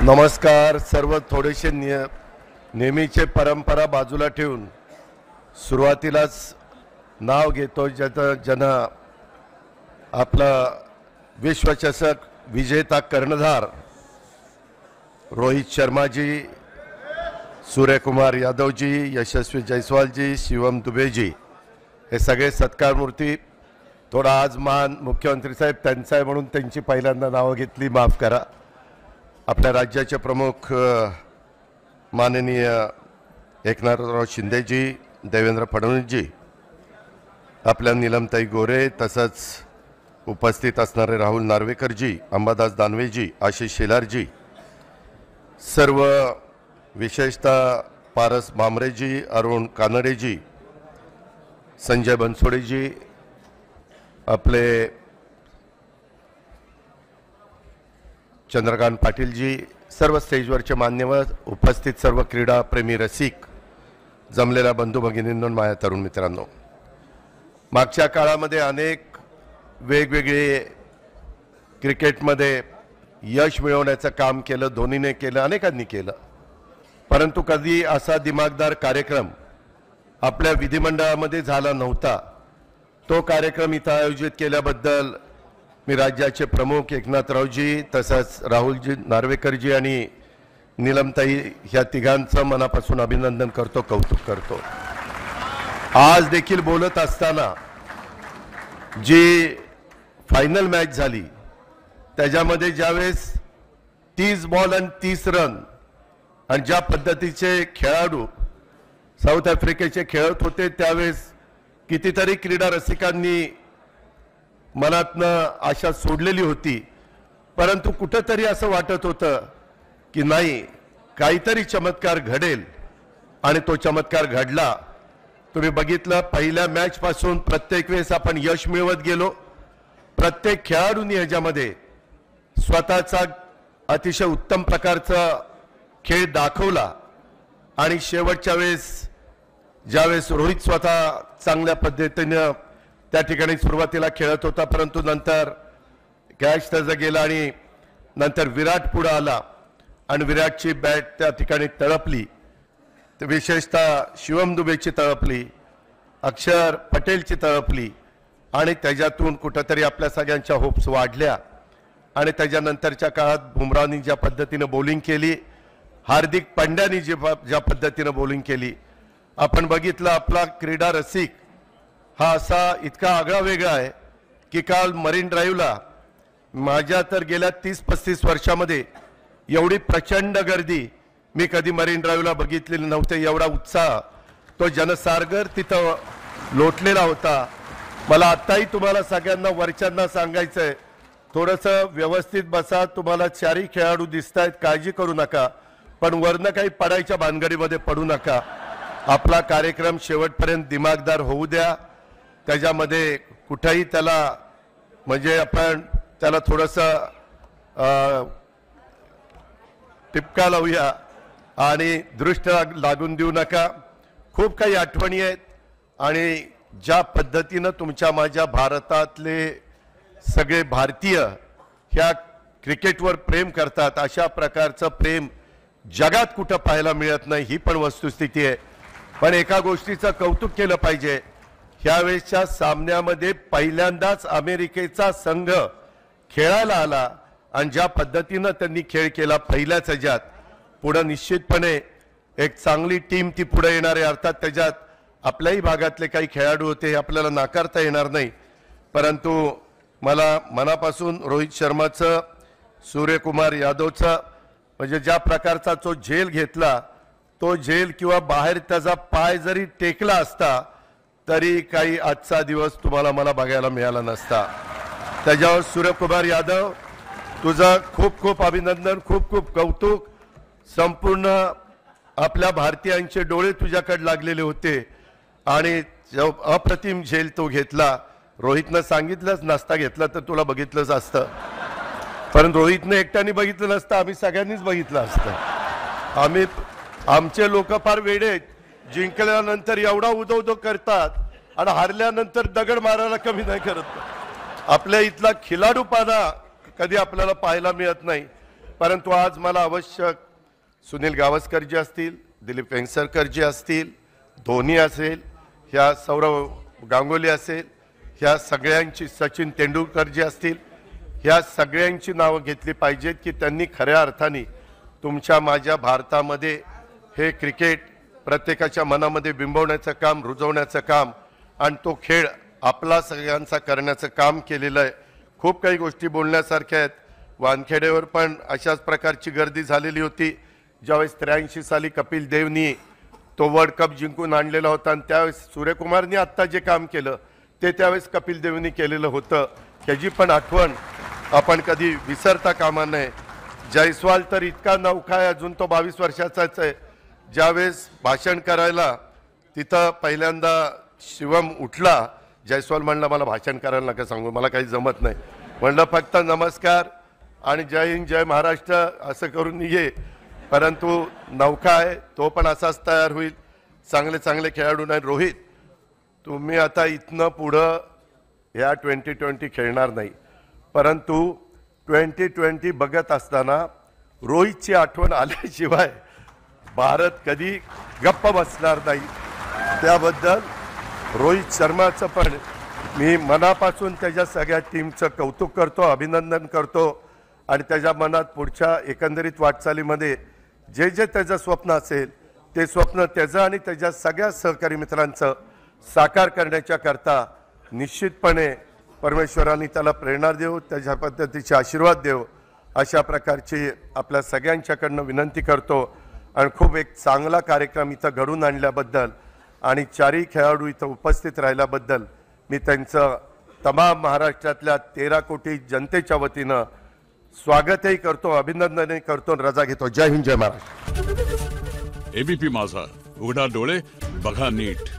नमस्कार. सर्व थोडेसे नेहमीचे परंपरा बाजूला ठेवून सुरुवातीलाच नाव घेतो ज्यांना आपला विश्वचषक विजेता कर्णधार रोहित शर्मा जी, सूर्यकुमार यादव जी, यशस्वी जायसवाल जी, शिवम दुबे जी हे सगळे सत्कारमूर्ती. थोडा आज मान मुख्यमंत्री साहेब त्यांचा आहे म्हणून त्यांची पहिल्यांदा नावं घेतली, माफ करा. आपल्या राज्याचे प्रमुख माननीय एकनाथराव शिंदेजी, देवेंद्र फडणवीसजी, आपल्या नीलमताई गोरे, तसंच उपस्थित असणारे राहुल नार्वेकरजी, अंबादास दानवेजी, आशिष शेलारजी, सर्व विशेषतः पारस भामरेजी, अरुण कानडेजी, संजय बनसोडेजी, आपले चंद्रकांत पाटीलजी, सर्व स्टेजवरचे मान्यवर, उपस्थित सर्व क्रीडा प्रेमी रसिक, जमलेल्या बंधू भगिनींनो, माझ्या तरुण मित्रांनो, मागच्या काळामध्ये अनेक वेगवेगळे क्रिकेटमध्ये यश मिळवण्याचं काम केलं, धोनीने केलं, अनेकांनी केलं. परंतु कधी असा दिमागदार कार्यक्रम आपल्या विधिमंडळामध्ये झाला नव्हता. तो कार्यक्रम इथं आयोजित केल्याबद्दल मी राज्याचे प्रमुख एकनाथरावजी, तसंच राहुलजी नार्वेकरजी आणि नीलमताई ह्या तिघांचं मनापासून अभिनंदन करतो, कौतुक करतो. आज देखील बोलत असताना जी फायनल मॅच झाली त्याच्यामध्ये ज्यावेळेस 30 बॉल आणि 30 रन आणि ज्या पद्धतीचे खेळाडू साऊथ आफ्रिकेचे खेळत होते, त्यावेळेस कितीतरी क्रीडा रसिकांनी मनातनं आशा सोडलेली होती. परंतु कुठंतरी असं वाटत होतं की नाही, काहीतरी चमत्कार घडेल आणि तो चमत्कार घडला. तुम्ही बघितलं, पहिल्या मॅच पासून प्रत्येक वेळेस आपण यश मिळवत गेलो. प्रत्येक खेळाडूंनी ह्याच्यामध्ये स्वतःचा अतिशय उत्तम प्रकारचा खेळ दाखवला आणि शेवटच्या वेळेस ज्यावेळेस रोहित स्वतः चांगल्या पद्धतीनं त्या ठिकाणी सुरुवातीला खेळत होता, परंतु नंतर कॅच त्याचा गेला आणि नंतर विराट पुढे आला आणि विराटची बॅट त्या ठिकाणी तळपली. विशेषतः शिवम दुबेची तळपली, अक्षर पटेलची तळपली आणि त्याच्यातून कुठंतरी आपल्या सगळ्यांच्या होप्स वाढल्या. आणि त्याच्यानंतरच्या काळात बुमराहनी ज्या पद्धतीनं बॉलिंग केली, हार्दिक पांड्यानी ज्या पद्धतीनं बॉलिंग केली, आपण बघितलं. आपला क्रीडा रसिक हा असा इतका आगळा वेगळा आहे की काल मरीन ड्राईव्हला माझ्या तर गेल्या 30-35 वर्षामध्ये एवढी प्रचंड गर्दी मी कधी मरीन ड्राईव्हला बघितलेली नव्हते. एवढा उत्साह, तो जनसागर तिथं लोटलेला होता. मला आत्ताही तुम्हाला सगळ्यांना वरच्यांना सांगायचं आहे, थोडंसं व्यवस्थित बसा. तुम्हाला चारही खेळाडू दिसत आहेत, काळजी करू नका, पण वरनं काही पडायच्या भानगडीमध्ये पडू नका. आपला कार्यक्रम शेवटपर्यंत दिमागदार होऊ द्या. त्याच्यामध्ये कुठेही त्याला म्हणजे आपण त्याला थोडंसं टिपका लावूया आणि दृष्ट लागून देऊ नका. खूप काही आठवणी आहेत आणि ज्या पद्धतीनं तुमच्या माझ्या भारतातले सगळे भारतीय ह्या क्रिकेटवर प्रेम करतात, अशा प्रकारचं प्रेम जगात कुठं पाहायला मिळत नाही, ही पण वस्तुस्थिती आहे. पण एका गोष्टीचं कौतुक केलं पाहिजे, ह्यावेळेसच्या सामन्यामध्ये पहिल्यांदाच अमेरिकेचा संघ खेळायला आला आणि ज्या पद्धतीनं त्यांनी खेळ केला पहिल्याच ह्याच्यात, पुढे निश्चितपणे एक चांगली टीम ती पुढे येणार आहे. अर्थात त्याच्यात आपल्याही भागातले काही खेळाडू होते, हे आपल्याला नाकारता येणार नाही. परंतु मला मनापासून रोहित शर्माचं, सूर्यकुमार यादवचं, म्हणजे ज्या प्रकारचा तो झेल घेतला, तो झेल किंवा बाहेर त्याचा पाय जरी टेकला असता तरी काही आजचा दिवस तुम्हाला मला बघायला मिळाला नसता. त्याच्यावर सूर्यकुमार यादव, तुझं खूप खूप अभिनंदन, खूप खूप कौतुक. संपूर्ण आपल्या भारतीयांचे डोळे तुझ्याकडे लागलेले होते आणि अप्रतिम झेल तो घेतला. रोहितनं सांगितलंच नसता घेतला तर तुला बघितलंच असतं, पण रोहितनं एकट्याने बघितलं नसतं, आम्ही सगळ्यांनीच बघितलं असतं. आमचे लोक फार वेडे, जिंकल्यानंतर एवढा उदो करतात आणि हारल्यानंतर दगड मारायला कमी नाही करत. आपल्या इथला खिलाडूपणा कधी आपल्याला पाहायला मिळत नाही. परंतु आज मला आवश्यक सुनील गावस्करजी असतील, दिलीप वेंगसरकरजी असतील, धोनी असेल, ह्या सौरव गांगुली असेल, ह्या सगळ्यांची, सचिन तेंडुलकरजी असतील, ह्या सगळ्यांची नावं घेतली पाहिजेत की त्यांनी खऱ्या अर्थाने तुमच्या माझ्या भारतामध्ये हे क्रिकेट प्रत्येकाच्या मनामध्ये बिंबवण्याचं काम, रुजवण्याचं काम आणि तो खेळ आपला सगळ्यांचा करण्याचं काम केलेलं आहे. खूप काही गोष्टी बोलण्यासारख्या आहेत. वानखेडेवर पण अशाच प्रकारची गर्दी झालेली होती ज्यावेळेस 83 साली कपिल देवनी तो वर्ल्ड कप जिंकून आणलेला होता आणि त्यावेळेस सूर्यकुमारनी आत्ता जे काम केलं ते त्यावेळेस कपिल देवनी केलेलं होतं. त्याची पण आठवण आपण कधी विसरता कामा नये. जयस्वाल तर इतका नौका आहे, अजून तो 22 वर्षाचाच आहे. ज्यावेळेस भाषण करायला तिथं पहिल्यांदा शिवम उठला, जयस्वाल म्हणला मला भाषण करायला नका सांगू, मला काही जमत नाही. म्हणलं फक्त नमस्कार आणि जय हिंद जय महाराष्ट्र असं करून ये. परंतु नौका आहे, तो पण असाच तयार होईल. चांगले चांगले खेळाडू नाही. रोहित, तुम्ही आता इथनं पुढं ह्या 2020 खेळणार नाही, परंतु 2020 बघत असताना रोहितची आठवण आल्याशिवाय भारत कधी गप्प बसणार नाही. त्याबद्दल रोहित शर्माचं पण मी मनापासून त्याच्या सगळ्या टीमचं कौतुक करतो, अभिनंदन करतो आणि त्याच्या मनात पुढच्या एकंदरीत वाटचालीमध्ये जे जे त्याचं स्वप्न असेल ते स्वप्न त्याचं आणि त्याच्या सगळ्या सहकारी मित्रांचं साकार करण्याच्या करता निश्चितपणे परमेश्वरांनी त्याला प्रेरणा देऊ, त्याच्या पद्धतीचे आशीर्वाद देऊ अशा प्रकारची आपल्या सगळ्यांच्याकडनं विनंती करतो. आणि खूप एक चांगला कार्यक्रम इथं घडून आणल्याबद्दल आणि चारही खेळाडू इथं उपस्थित राहिल्याबद्दल मी त्यांचं तमाम महाराष्ट्रातल्या 13 कोटी जनतेच्या वतीनं स्वागतही करतो, अभिनंदनही करतो, रजा घेतो. जय हिंद जय महाराष्ट्र. एबीपी माझा, उघडा डोळे बघा नीट.